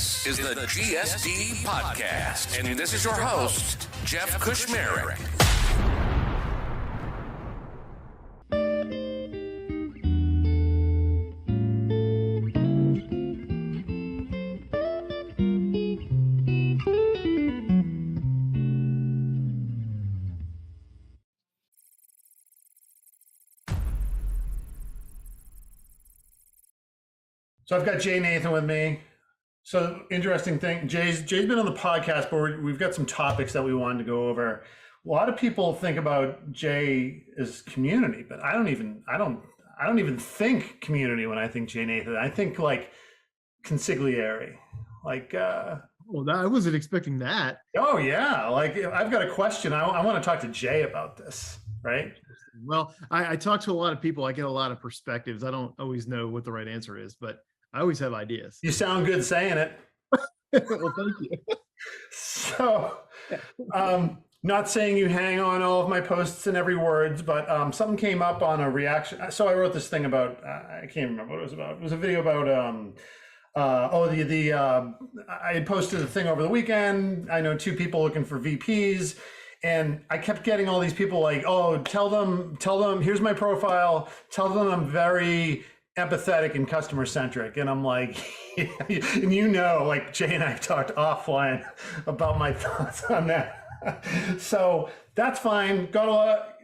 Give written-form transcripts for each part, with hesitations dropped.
This is the GSD podcast, and this is your host, Jeff Kushmerek. So I've got Jay Nathan with me. So interesting thing, Jay's been on the podcast, but we've got some topics that we wanted to go over. A lot of people think about Jay as community, but I don't even think community when I think Jay Nathan. I think like consigliere, like. Well, I wasn't expecting that. Oh yeah, like I've got a question. I want to talk to Jay about this, right? Well, I talk to a lot of people. I get a lot of perspectives. I don't always know what the right answer is, but I always have ideas. You sound good saying it. Well, thank you. So, not saying you hang on all of my posts and every words, but something came up on a reaction. So I wrote this thing about, I can't remember what it was about. It was a video about, I had posted a thing over the weekend. I know 2 people looking for VPs. And I kept getting all these people like, oh, tell them, here's my profile. Tell them I'm very empathetic and customer-centric. And I'm like, and like Jay and I have talked offline about my thoughts on that. So that's fine. Got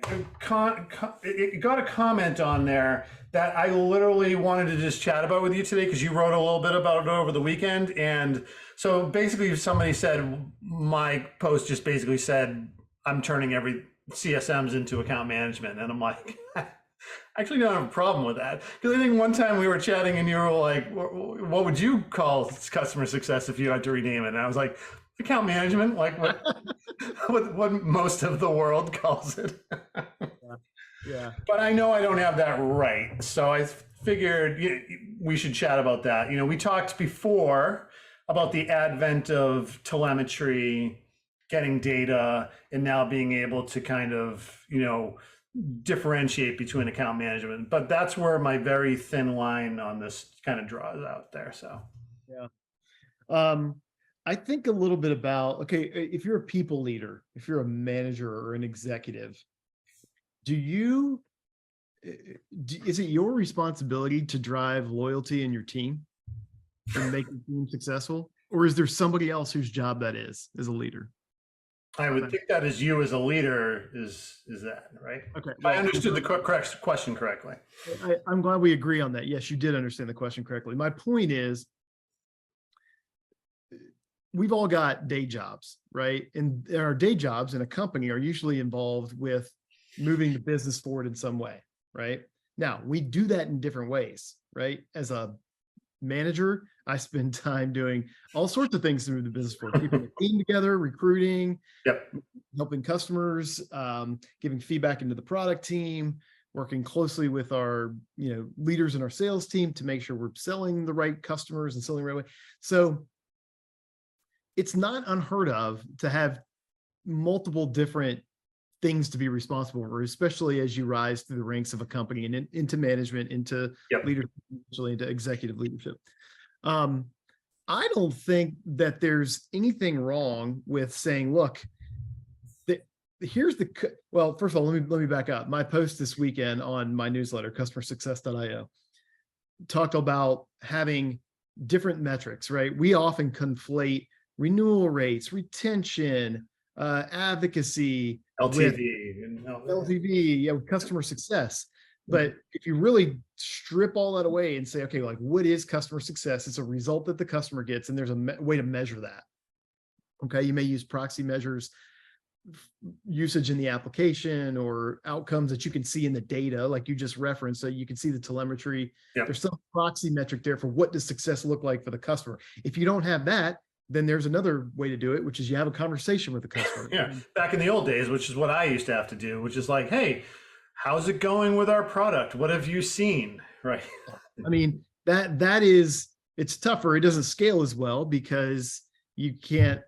a comment on there that I literally wanted to just chat about with you today because you wrote a little bit about it over the weekend. And so basically somebody said, my post just basically said, I'm turning every CSMs into account management. And I'm like, I actually don't have a problem with that. Because I think one time we were chatting and you were like, what would you call customer success if you had to rename it? And I was like, account management, like what most of the world calls it. Yeah. But I know I don't have that right. So I figured we should chat about that. We talked before about the advent of telemetry, getting data, and now being able to kind of, differentiate between account management. But that's where my very thin line on this kind of draws out there. So, yeah. I think a little bit about, okay, if you're a people leader, if you're a manager or an executive, is it your responsibility to drive loyalty in your team and make the team successful? Or is there somebody else whose job that is as a leader? I would think that as you as a leader is that, right? Okay. Well, I understood the correct question correctly. I'm glad we agree on that. Yes, you did understand the question correctly. My point is, we've all got day jobs, right? And our day jobs in a company are usually involved with moving the business forward in some way, right? Now, we do that in different ways, right? As a manager, I spend time doing all sorts of things to move the business forward, keeping the team together, recruiting, helping customers, giving feedback into the product team, working closely with our leaders in our sales team to make sure we're selling the right customers and selling the right way. So it's not unheard of to have multiple different things to be responsible for, especially as you rise through the ranks of a company and into management, into leadership, eventually into executive leadership. I don't think that there's anything wrong with saying, look, well, first of all, let me back up. My post this weekend on my newsletter, customersuccess.io, talked about having different metrics, right? We often conflate renewal rates, retention, advocacy, LTV, with customer success. But if you really strip all that away and say, okay, like what is customer success? It's a result that the customer gets, and there's a way to measure that. Okay, you may use proxy measures, usage in the application, or outcomes that you can see in the data, like you just referenced, so you can see the telemetry. There's some proxy metric there for what does success look like for the customer. If you don't have that, then there's another way to do it, which is you have a conversation with the customer. Back in the old days, which is what I used to have to do, which is like, hey, how's it going with our product? What have you seen? Right. I mean, that is, it's tougher. It doesn't scale as well because you can't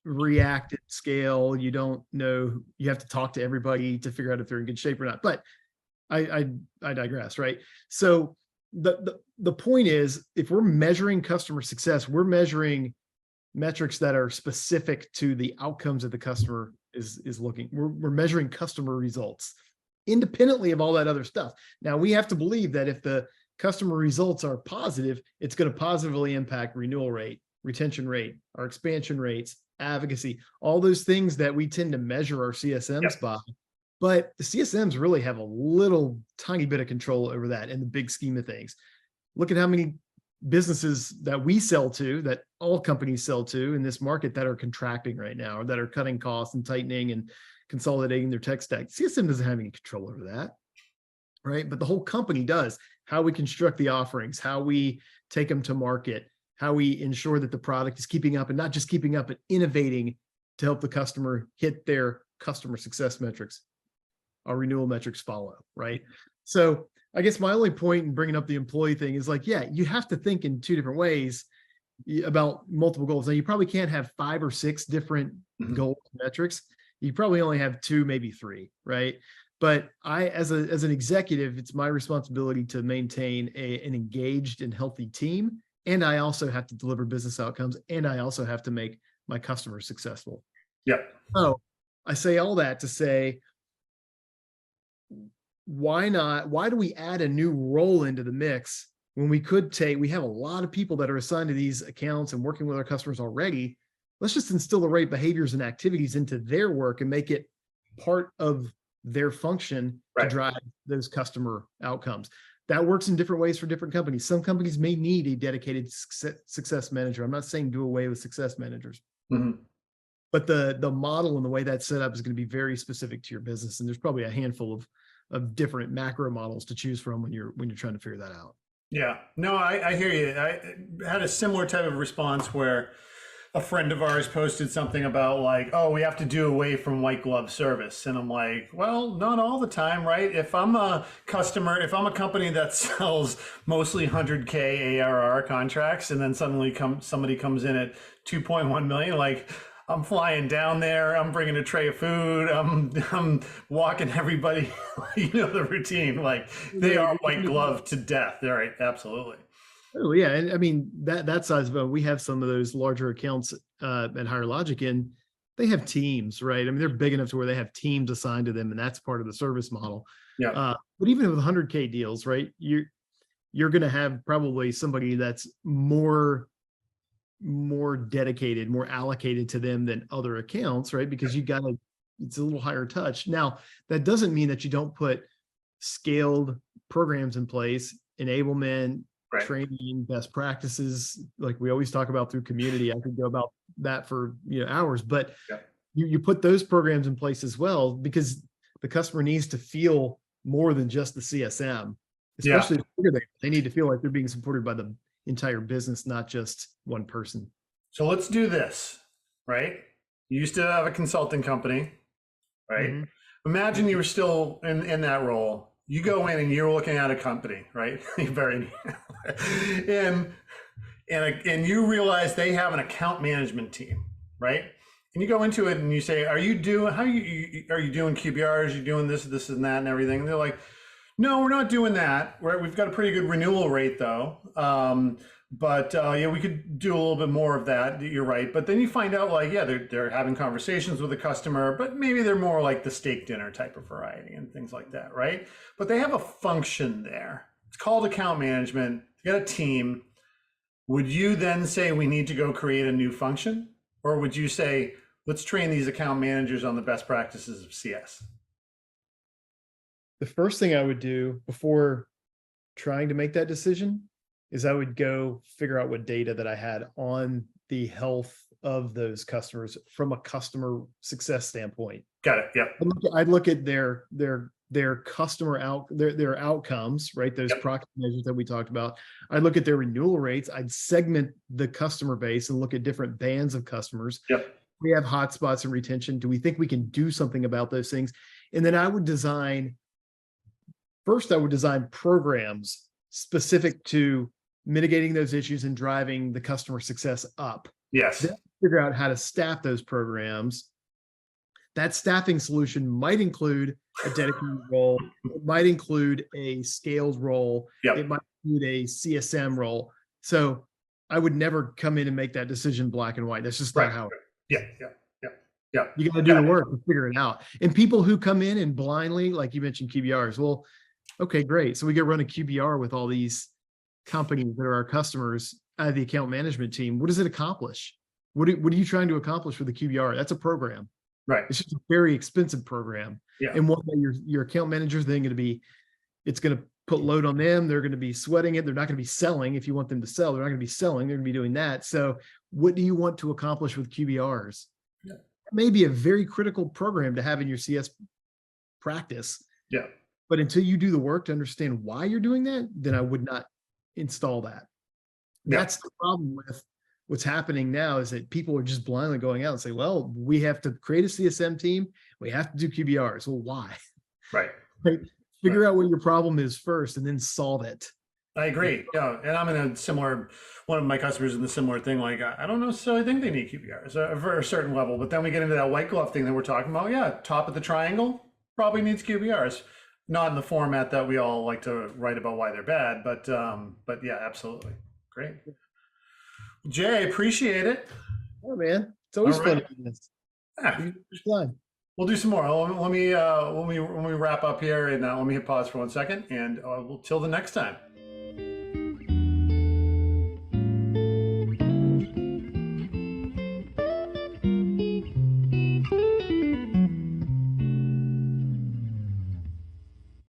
react at scale. You don't know, you have to talk to everybody to figure out if they're in good shape or not. But I digress, right? So the point is, if we're measuring customer success, we're measuring metrics that are specific to the outcomes that the customer is looking. We're measuring customer results independently of all that other stuff. Now, we have to believe that if the customer results are positive, it's going to positively impact renewal rate, retention rate, our expansion rates, advocacy, all those things that we tend to measure our CSMs by. But the CSMs really have a little tiny bit of control over that in the big scheme of things. Look at how many businesses that we sell to, that all companies sell to in this market, that are contracting right now, or that are cutting costs and tightening and consolidating their tech stack. CSM doesn't have any control over that, right? But the whole company does. How we construct the offerings, how we take them to market, how we ensure that the product is keeping up, and not just keeping up, but innovating to help the customer hit their customer success metrics. Our renewal metrics follow, right? So I guess my only point in bringing up the employee thing is like, yeah, you have to think in two different ways about multiple goals. Now, you probably can't have 5 or 6 different goal metrics. You probably only have 2, maybe 3, right? But as an executive, it's my responsibility to maintain an engaged and healthy team. And I also have to deliver business outcomes, and I also have to make my customers successful. Yep. So I say all that to say, why do we add a new role into the mix when we have a lot of people that are assigned to these accounts and working with our customers already? Let's just instill the right behaviors and activities into their work and make it part of their function to drive those customer outcomes. That works in different ways for different companies. Some companies may need a dedicated success manager. I'm not saying do away with success managers, but the model and the way that's set up is going to be very specific to your business. And there's probably a handful of different macro models to choose from when you're trying to figure that out. Yeah, no, I hear you. I had a similar type of response where a friend of ours posted something about like, oh, we have to do away from white glove service. And I'm like, well, not all the time, right? If I'm a company that sells mostly 100K ARR contracts, and then suddenly somebody comes in at 2.1 million, like, I'm flying down there. I'm bringing a tray of food. I'm walking everybody. The routine. Like, they are white glove to death. All right, absolutely. Oh yeah, and I mean that size of we have some of those larger accounts at Higher Logic, and they have teams, right? I mean, they're big enough to where they have teams assigned to them, and that's part of the service model. Yeah. But even with 100K deals, right? You're going to have probably somebody that's more dedicated, more allocated to them than other accounts, right? Because it's a little higher touch. Now, that doesn't mean that you don't put scaled programs in place, enablement, training, best practices, like we always talk about through community. I could go about that for hours, but you put those programs in place as well, because the customer needs to feel more than just the CSM, especially they need to feel like they're being supported by the entire business, not just one person. So let's do this, right? You used to have a consulting company, right? Imagine you were still in that role. You go in and you're looking at a company, right? and you realize they have an account management team, right? And you go into it and you say, are you doing QBRs? Are you doing this and that and everything? And they're like, no, we're not doing that. We've got a pretty good renewal rate though. But we could do a little bit more of that. You're right. But then you find out like, they're having conversations with the customer, but maybe they're more like the steak dinner type of variety and things like that, right? But they have a function there. It's called account management. You got a team. Would you then say we need to go create a new function? Or would you say, let's train these account managers on the best practices of CS? The first thing I would do before trying to make that decision is I would go figure out what data that I had on the health of those customers from a customer success standpoint. Got it. Yep. I'd look at their customer their outcomes, right? Those proxy measures that we talked about. I'd look at their renewal rates. I'd segment the customer base and look at different bands of customers. Yep. We have hotspots in retention. Do we think we can do something about those things? And then I would design programs specific to mitigating those issues and driving the customer success up. Yes. Then figure out how to staff those programs That staffing solution might include a dedicated role. It might include a scaled role. Yep. It might include a CSM role. So I would never come in and make that decision black and white. That's just not how. Yeah. You got to do the work to figure it out. And people who come in and blindly, like you mentioned, QBRs. Well, okay, great. So we go run a QBR with all these companies that are our customers out of the account management team. What does it accomplish? What are you trying to accomplish with the QBR? That's a program. Right. It's just a very expensive program. Yeah. And one day your account managers then going to be, it's going to put load on them. They're going to be sweating it. They're not going to be selling. If you want them to sell, they're not going to be selling. They're going to be doing that. So what do you want to accomplish with QBRs? Yeah. It may be a very critical program to have in your CS practice. Yeah. But until you do the work to understand why you're doing that, then I would not install that. Yeah. That's the problem with what's happening now, is that people are just blindly going out and say, well, we have to create a CSM team. We have to do QBRs. Well, why? Right. Figure out what your problem is first and then solve it. I agree. Yeah. And I'm in a similar, one of my customers in the similar thing. Like, I don't necessarily think they need QBRs for a certain level, but then we get into that white glove thing that we're talking about. Yeah. Top of the triangle probably needs QBRs, not in the format that we all like to write about why they're bad, but yeah, absolutely. Great. Jay, appreciate it. Oh man, it's always fun to do this. Yeah. Fun. We'll do some more. Let me when we wrap up here, and let me hit pause for 1 second, and till the next time.